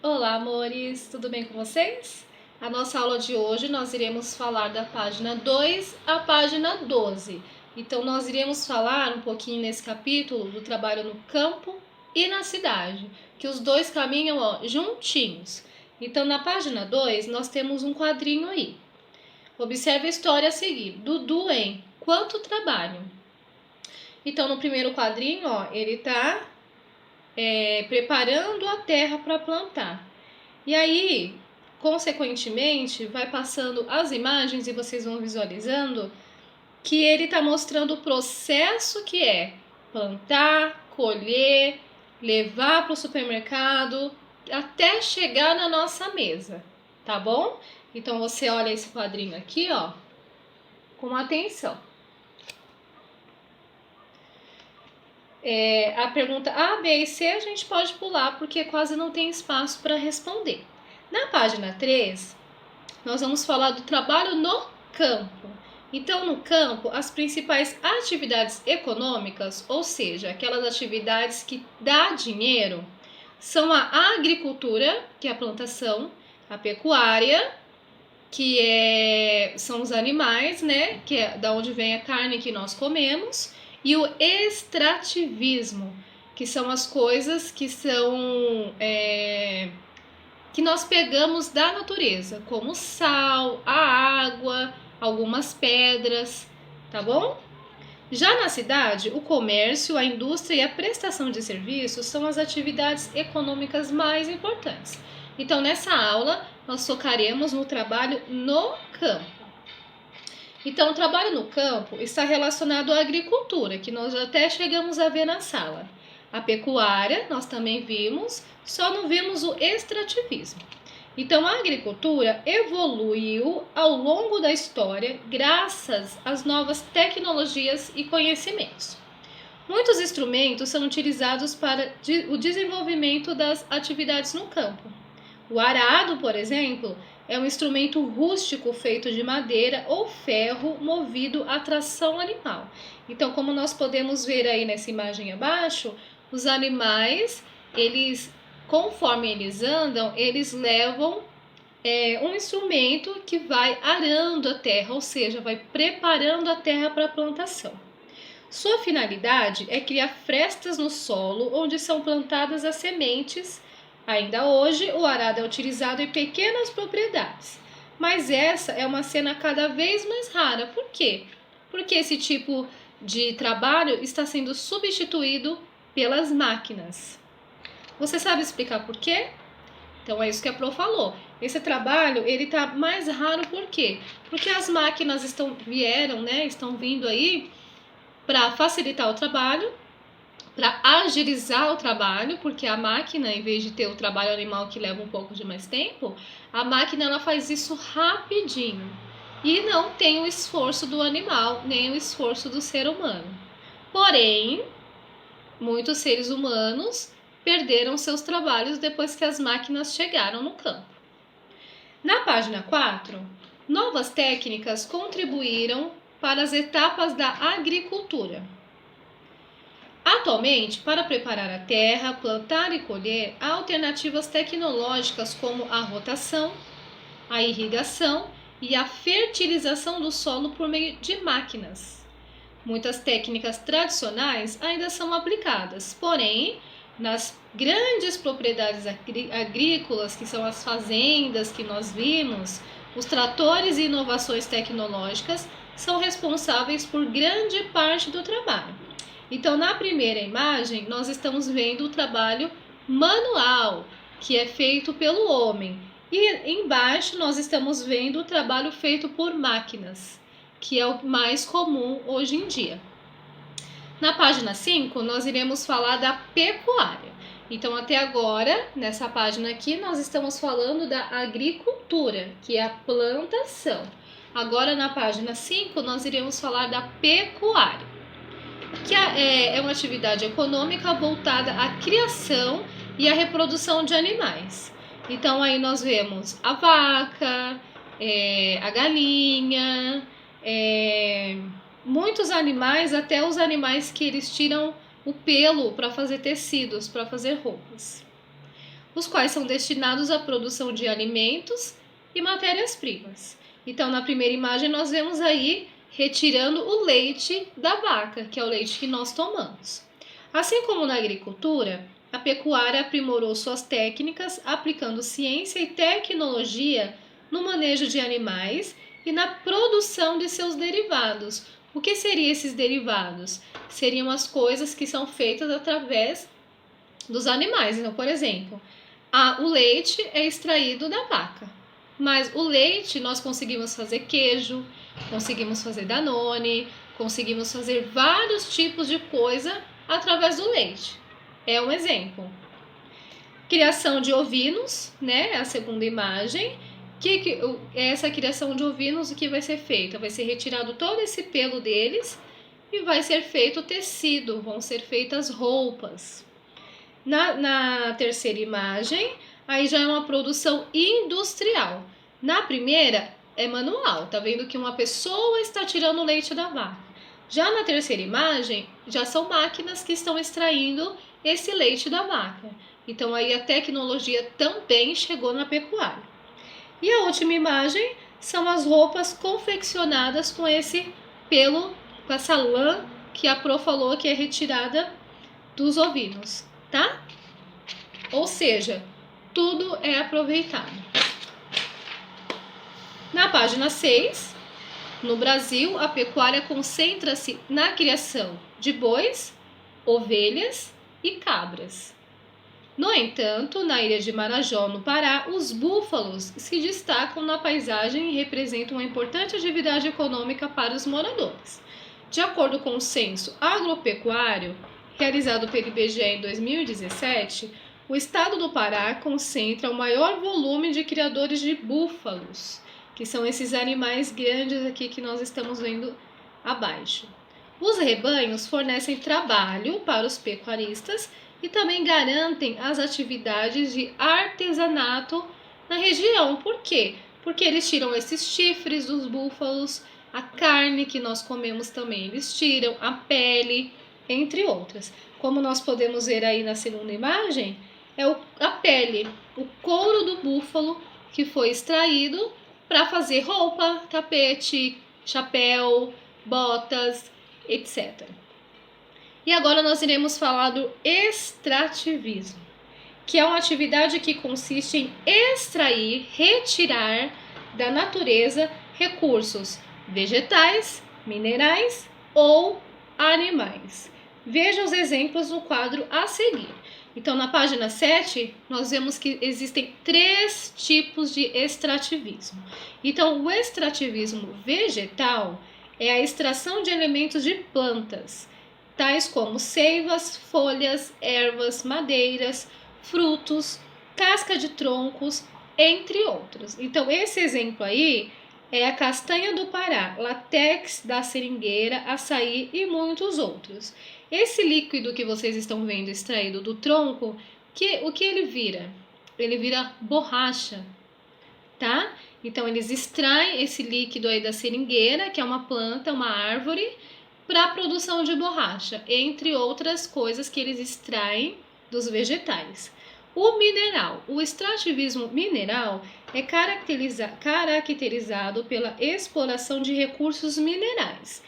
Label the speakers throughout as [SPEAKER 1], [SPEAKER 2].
[SPEAKER 1] Olá, amores! Tudo bem com vocês? A nossa aula de hoje nós iremos falar da página 2 à página 12. Então, nós iremos falar um pouquinho nesse capítulo do trabalho no campo e na cidade, que os dois caminham juntinhos. Então, na página 2, nós temos um quadrinho aí. Observe a história a seguir. Dudu em Quanto Trabalho. Então, no primeiro quadrinho, ele está preparando a terra para plantar. E aí, consequentemente, vai passando as imagens e vocês vão visualizando que ele está mostrando o processo que é plantar, colher, levar para o supermercado, até chegar na nossa mesa, tá bom? Então você olha esse quadrinho aqui, com atenção. A pergunta A, B e C a gente pode pular porque quase não tem espaço para responder. Na página 3, nós vamos falar do trabalho no campo. Então, no campo, as principais atividades econômicas, ou seja, aquelas atividades que dá dinheiro, são a agricultura, que é a plantação, a pecuária, que são os animais, né, que é da onde vem a carne que nós comemos, e o extrativismo, que são as coisas que que nós pegamos da natureza, como sal, a água, algumas pedras, tá bom? Já na cidade, o comércio, a indústria e a prestação de serviços são as atividades econômicas mais importantes. Então, nessa aula, nós focaremos no trabalho no campo. Então, o trabalho no campo está relacionado à agricultura, que nós até chegamos a ver na sala. A pecuária, nós também vimos, só não vimos o extrativismo. Então, a agricultura evoluiu ao longo da história graças às novas tecnologias e conhecimentos. Muitos instrumentos são utilizados para o desenvolvimento das atividades no campo. O arado, por exemplo, é um instrumento rústico feito de madeira ou ferro movido a tração animal. Então, como nós podemos ver aí nessa imagem abaixo, os animais, conforme eles andam, eles levam um instrumento que vai arando a terra, ou seja, vai preparando a terra para a plantação. Sua finalidade é criar frestas no solo onde são plantadas as sementes. Ainda hoje, o arado é utilizado em pequenas propriedades, mas essa é uma cena cada vez mais rara. Por quê? Porque esse tipo de trabalho está sendo substituído pelas máquinas. Você sabe explicar por quê? Então é isso que a Pro falou. Esse trabalho ele está mais raro por quê? Porque as máquinas estão vindo aí para facilitar o trabalho, para agilizar o trabalho, porque a máquina, em vez de ter o trabalho animal que leva um pouco de mais tempo, a máquina ela faz isso rapidinho e não tem o esforço do animal, nem o esforço do ser humano. Porém, muitos seres humanos perderam seus trabalhos depois que as máquinas chegaram no campo. Na página 4, novas técnicas contribuíram para as etapas da agricultura. Atualmente, para preparar a terra, plantar e colher, há alternativas tecnológicas como a rotação, a irrigação e a fertilização do solo por meio de máquinas. Muitas técnicas tradicionais ainda são aplicadas, porém, nas grandes propriedades agrícolas, que são as fazendas que nós vimos, os tratores e inovações tecnológicas são responsáveis por grande parte do trabalho. Então, na primeira imagem, nós estamos vendo o trabalho manual, que é feito pelo homem. E embaixo, nós estamos vendo o trabalho feito por máquinas, que é o mais comum hoje em dia. Na página 5, nós iremos falar da pecuária. Então, até agora, nessa página aqui, nós estamos falando da agricultura, que é a plantação. Agora, na página 5, nós iremos falar da pecuária, que é uma atividade econômica voltada à criação e à reprodução de animais. Então, aí nós vemos a vaca, a galinha, muitos animais, até os animais que eles tiram o pelo para fazer tecidos, para fazer roupas. os quais são destinados à produção de alimentos e matérias-primas. Então, na primeira imagem, nós vemos aí retirando o leite da vaca, que é o leite que nós tomamos. Assim como na agricultura, a pecuária aprimorou suas técnicas aplicando ciência e tecnologia no manejo de animais e na produção de seus derivados. O que seriam esses derivados? Seriam as coisas que são feitas através dos animais. Então, por exemplo, o leite é extraído da vaca, mas o leite nós conseguimos fazer queijo, conseguimos fazer Danone, conseguimos fazer vários tipos de coisa através do leite. É um exemplo. Criação de ovinos, né? A segunda imagem. Essa criação de ovinos, o que vai ser feito? Vai ser retirado todo esse pelo deles e vai ser feito o tecido, vão ser feitas roupas. Na terceira imagem, aí já é uma produção industrial. Na primeira, é manual, tá vendo que uma pessoa está tirando o leite da vaca. Já na terceira imagem, já são máquinas que estão extraindo esse leite da vaca. Então aí a tecnologia também chegou na pecuária. E a última imagem são as roupas confeccionadas com esse pelo, com essa lã que a Pro falou que é retirada dos ovinos, tá? Ou seja, tudo é aproveitado. Na página 6, no Brasil, a pecuária concentra-se na criação de bois, ovelhas e cabras. No entanto, na ilha de Marajó, no Pará, os búfalos se destacam na paisagem e representam uma importante atividade econômica para os moradores. De acordo com o censo agropecuário, realizado pelo IBGE em 2017, o estado do Pará concentra o maior volume de criadores de búfalos, que são esses animais grandes aqui que nós estamos vendo abaixo. Os rebanhos fornecem trabalho para os pecuaristas e também garantem as atividades de artesanato na região. Por quê? Porque eles tiram esses chifres dos búfalos, a carne que nós comemos também eles tiram, a pele, entre outras. Como nós podemos ver aí na segunda imagem, é a pele, o couro do búfalo que foi extraído para fazer roupa, tapete, chapéu, botas, etc. E agora nós iremos falar do extrativismo, que é uma atividade que consiste em extrair, retirar da natureza recursos vegetais, minerais ou animais. Veja os exemplos no quadro a seguir. Então, na página 7, nós vemos que existem 3 tipos de extrativismo. Então, o extrativismo vegetal é a extração de elementos de plantas, tais como seivas, folhas, ervas, madeiras, frutos, casca de troncos, entre outros. Então, esse exemplo aí é a castanha do Pará, látex da seringueira, açaí e muitos outros. Esse líquido que vocês estão vendo extraído do tronco, o que ele vira? Ele vira borracha, tá? Então, eles extraem esse líquido aí da seringueira, que é uma planta, uma árvore, para a produção de borracha, entre outras coisas que eles extraem dos vegetais. O mineral, o extrativismo mineral é caracterizado pela exploração de recursos minerais,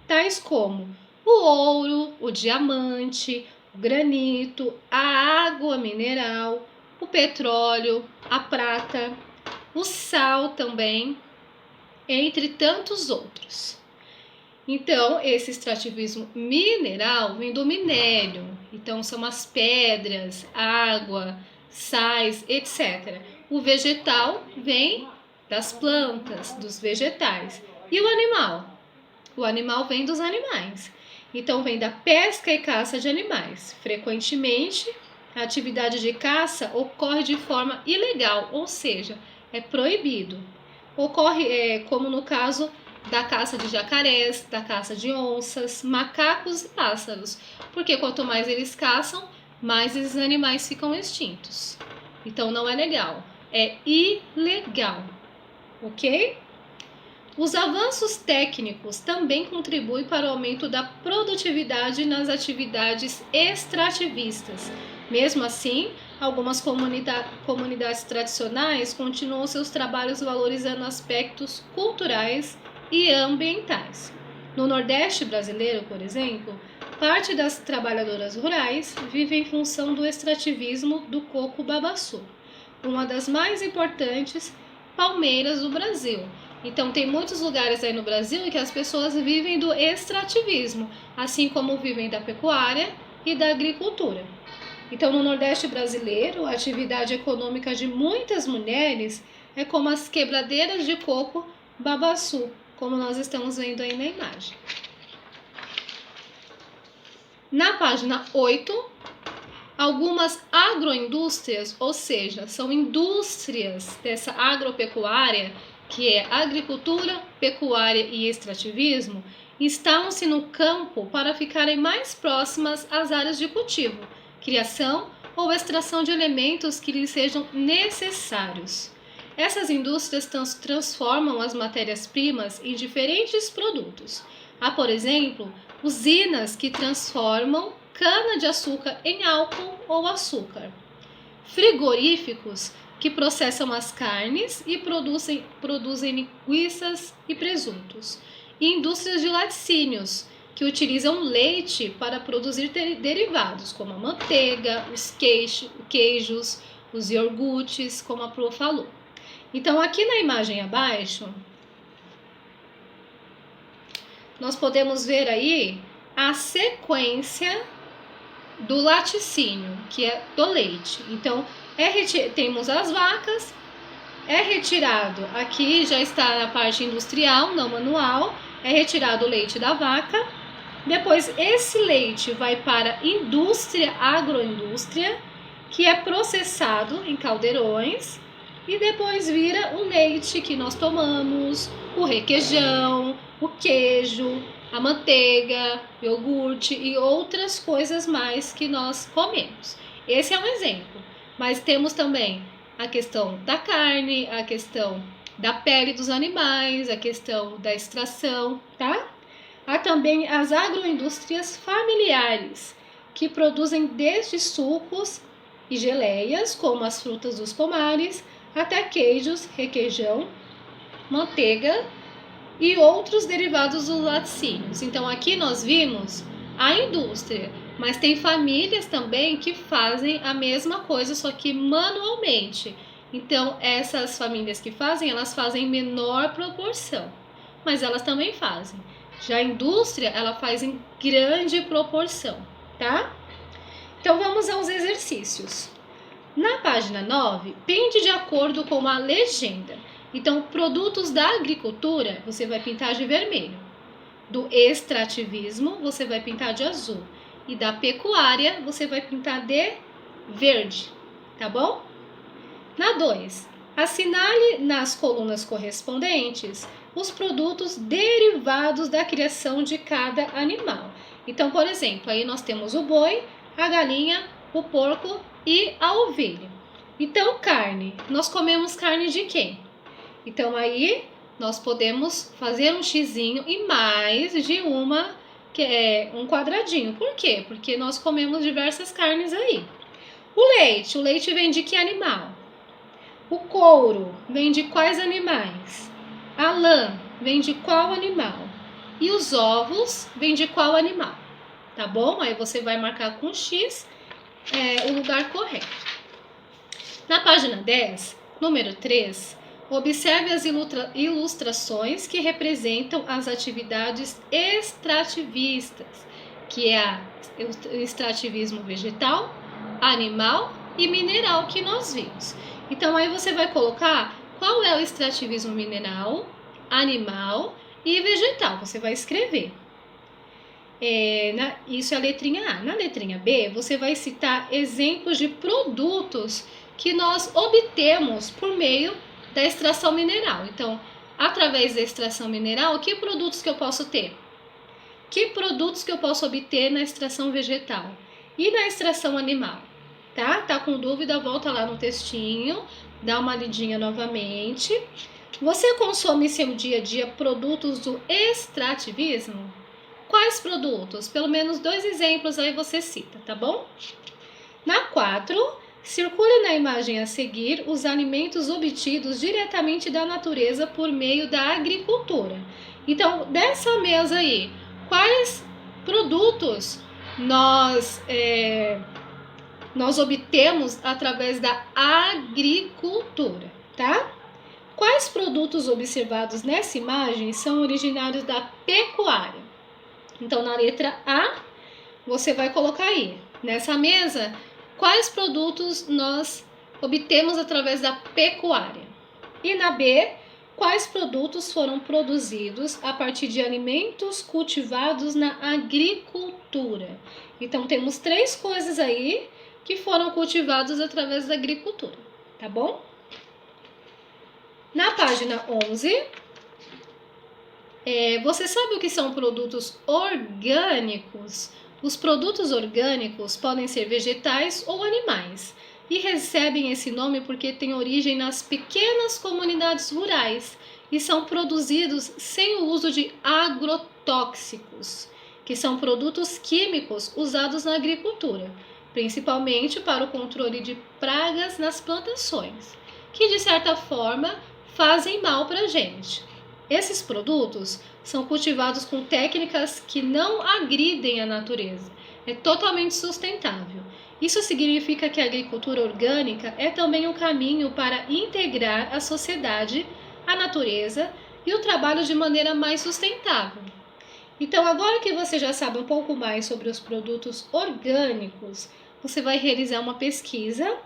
[SPEAKER 1] tais como o ouro, o diamante, o granito, a água mineral, o petróleo, a prata, o sal também, entre tantos outros. Então, esse extrativismo mineral vem do minério. Então, são as pedras, água, sais, etc. O vegetal vem das plantas, dos vegetais. E o animal? O animal vem dos animais. Então, vem da pesca e caça de animais. Frequentemente, a atividade de caça ocorre de forma ilegal, ou seja, é proibido. Ocorre, como no caso da caça de jacarés, da caça de onças, macacos e pássaros, porque quanto mais eles caçam, mais esses animais ficam extintos. Então não é legal, é ilegal, ok? Os avanços técnicos também contribuem para o aumento da produtividade nas atividades extrativistas. Mesmo assim, Algumas comunidades tradicionais continuam seus trabalhos valorizando aspectos culturais e ambientais. No Nordeste brasileiro, por exemplo, parte das trabalhadoras rurais vive em função do extrativismo do coco babaçu, uma das mais importantes palmeiras do Brasil. Então, tem muitos lugares aí no Brasil que as pessoas vivem do extrativismo, assim como vivem da pecuária e da agricultura. Então, no Nordeste brasileiro, a atividade econômica de muitas mulheres é como as quebradeiras de coco babaçu, como nós estamos vendo aí na imagem. Na página 8, algumas agroindústrias, ou seja, são indústrias dessa agropecuária, que é agricultura, pecuária e extrativismo, instalam-se no campo para ficarem mais próximas às áreas de cultivo, criação ou extração de elementos que lhes sejam necessários. Essas indústrias transformam as matérias-primas em diferentes produtos. Há, por exemplo, usinas que transformam cana-de-açúcar em álcool ou açúcar. Frigoríficos que processam as carnes e produzem linguiças e presuntos. E indústrias de laticínios, que utilizam leite para produzir derivados, como a manteiga, os queijos, os iogurtes, como a Pro falou. Então, aqui na imagem abaixo, nós podemos ver aí a sequência do laticínio, que é do leite. Então, temos as vacas, é retirado, aqui já está na parte industrial, não manual, é retirado o leite da vaca, depois esse leite vai para a indústria, agroindústria, que é processado em caldeirões, e depois vira o leite que nós tomamos, o requeijão, o queijo, a manteiga, iogurte e outras coisas mais que nós comemos. Esse é um exemplo, mas temos também a questão da carne, a questão da pele dos animais, a questão da extração, tá? Há também as agroindústrias familiares, que produzem desde sucos e geleias, como as frutas dos pomares, até queijos, requeijão, manteiga e outros derivados dos laticínios. Então, aqui nós vimos a indústria, mas tem famílias também que fazem a mesma coisa, só que manualmente. Então, essas famílias que fazem, elas fazem em menor proporção, mas elas também fazem. Já a indústria, ela faz em grande proporção, tá? Então, vamos aos exercícios. Na página 9, pinte de acordo com a legenda. Então, produtos da agricultura, você vai pintar de vermelho. Do extrativismo, você vai pintar de azul. E da pecuária, você vai pintar de verde, tá bom? Na 2, assinale nas colunas correspondentes os produtos derivados da criação de cada animal. Então, por exemplo, aí nós temos o boi, a galinha, o porco e a ovelha. Então, carne. Nós comemos carne de quem? Então, aí nós podemos fazer um xizinho e mais de um quadradinho. Por quê? Porque nós comemos diversas carnes aí. O leite vem de que animal? O couro vem de quais animais? A lã vem de qual animal? E os ovos vêm de qual animal? Tá bom? Aí você vai marcar com X o lugar correto. Na página 10, número 3, observe as ilustrações que representam as atividades extrativistas, que é o extrativismo vegetal, animal e mineral que nós vimos. Então, aí você vai colocar qual é o extrativismo mineral, animal e vegetal. Você vai escrever. Isso é a letrinha A. Na letrinha B, você vai citar exemplos de produtos que nós obtemos por meio da extração mineral. Então, através da extração mineral, que produtos que eu posso ter? Que produtos que eu posso obter na extração vegetal? E na extração animal? Tá com dúvida? Volta lá no textinho, dá uma lidinha novamente. Você consome em seu dia a dia produtos do extrativismo? Quais produtos? Pelo menos 2 exemplos aí você cita, tá bom? Na 4, Circule na imagem a seguir os alimentos obtidos diretamente da natureza por meio da agricultura. Então, dessa mesa aí, quais produtos nós obtemos através da agricultura, tá? Quais produtos observados nessa imagem são originários da pecuária? Então, na letra A, você vai colocar aí, nessa mesa, quais produtos nós obtemos através da pecuária? E na B, quais produtos foram produzidos a partir de alimentos cultivados na agricultura? Então, temos 3 coisas aí que foram cultivados através da agricultura, tá bom? Na página 11, você sabe o que são produtos orgânicos? Os produtos orgânicos podem ser vegetais ou animais e recebem esse nome porque têm origem nas pequenas comunidades rurais e são produzidos sem o uso de agrotóxicos, que são produtos químicos usados na agricultura, principalmente para o controle de pragas nas plantações, que de certa forma fazem mal para a gente. Esses produtos são cultivados com técnicas que não agridem a natureza. É totalmente sustentável. Isso significa que a agricultura orgânica é também um caminho para integrar a sociedade, a natureza e o trabalho de maneira mais sustentável. Então, agora que você já sabe um pouco mais sobre os produtos orgânicos, você vai realizar uma pesquisa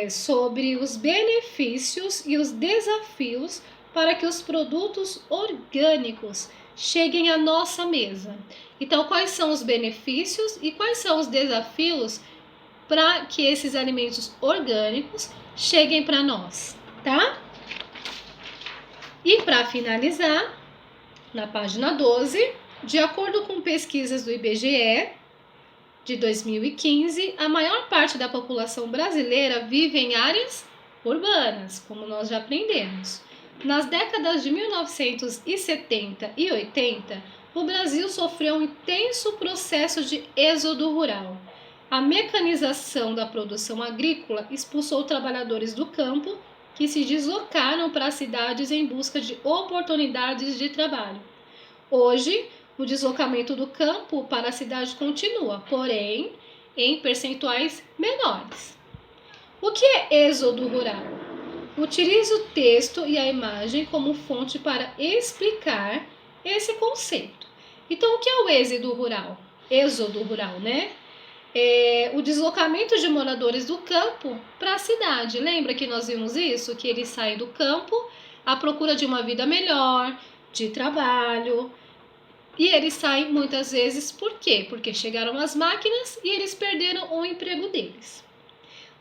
[SPEAKER 1] sobre os benefícios e os desafios para que os produtos orgânicos cheguem à nossa mesa. Então, quais são os benefícios e quais são os desafios para que esses alimentos orgânicos cheguem para nós, tá? E para finalizar, na página 12, de acordo com pesquisas do IBGE de 2015, a maior parte da população brasileira vive em áreas urbanas, como nós já aprendemos. Nas décadas de 1970 e 80, o Brasil sofreu um intenso processo de êxodo rural. A mecanização da produção agrícola expulsou trabalhadores do campo que se deslocaram para as cidades em busca de oportunidades de trabalho. Hoje, o deslocamento do campo para a cidade continua, porém, em percentuais menores. O que é êxodo rural? Utilize o texto e a imagem como fonte para explicar esse conceito. Então, o que é o êxodo rural? Êxodo rural, né? É o deslocamento de moradores do campo para a cidade. Lembra que nós vimos isso? Que eles saem do campo à procura de uma vida melhor, de trabalho. E eles saem muitas vezes por quê? Porque chegaram as máquinas e eles perderam o emprego deles.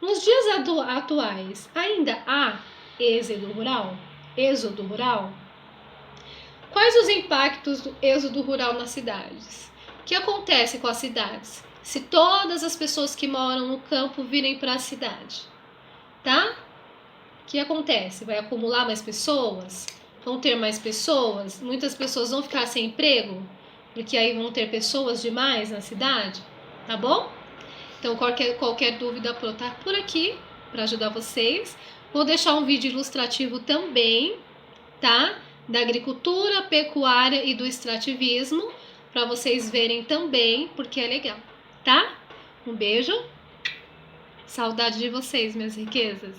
[SPEAKER 1] Nos dias atuais, ainda há êxodo rural? Êxodo rural? Quais os impactos do êxodo rural nas cidades? O que acontece com as cidades se todas as pessoas que moram no campo virem para a cidade? Tá? O que acontece? Vai acumular mais pessoas? Vão ter mais pessoas? Muitas pessoas vão ficar sem emprego? Porque aí vão ter pessoas demais na cidade? Tá bom? Então, qualquer dúvida, eu estar por aqui para ajudar vocês. Vou deixar um vídeo ilustrativo também, tá? Da agricultura, pecuária e do extrativismo, para vocês verem também, porque é legal, tá? Um beijo. Saudade de vocês, minhas riquezas.